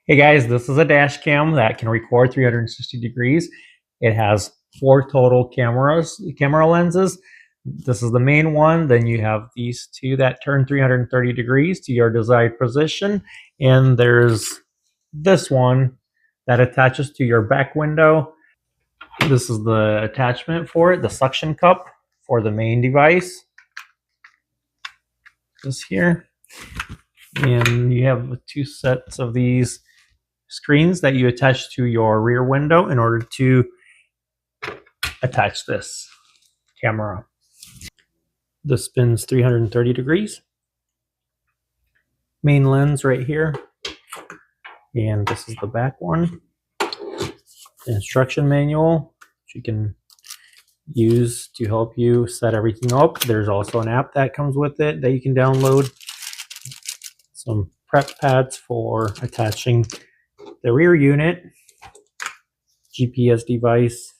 Hey guys, this is a dash cam that can record 360 degrees. It has 4 total camera lenses. This is the main one. Then you have these 2 that turn 330 degrees to your desired position. And there's this one that attaches to your back window. This is the attachment for it, the suction cup for the main device. This here. And you have 2 sets of these screens that you attach to your rear window in order to attach this camera. This spins 330 degrees. Main lens right here. And this is the back one. The instruction manual, which you can use to help you set everything up. There's also an app that comes with it that you can download. Some prep pads for attaching the rear unit, GPS device,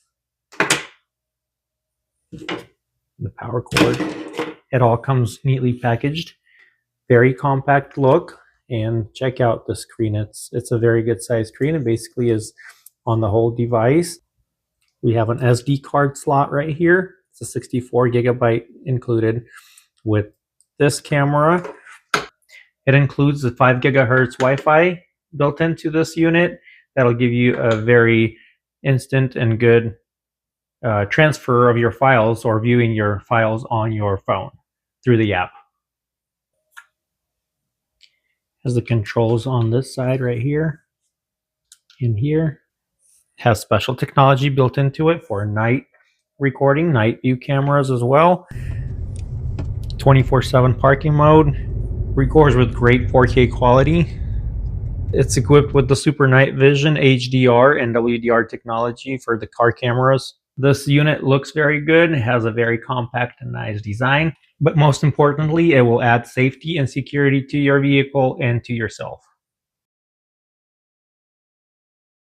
the power cord. It all comes neatly packaged. Very compact look, and check out the screen. It's a very good size screen. It basically is on the whole device. We have an SD card slot right here. It's a 64 gigabyte included with this camera. It includes the 5 gigahertz Wi-Fi built into this unit. That'll give you a very instant and good transfer of your files or viewing your files on your phone through the app. Has the controls on this side right here and here. It has special technology built into it for night recording, night view cameras as well. 24/7 parking mode. Records with great 4K quality. It's equipped with the Super Night Vision, HDR, and WDR technology for the car cameras. This unit looks very good. It has a very compact and nice design. But most importantly, it will add safety and security to your vehicle and to yourself.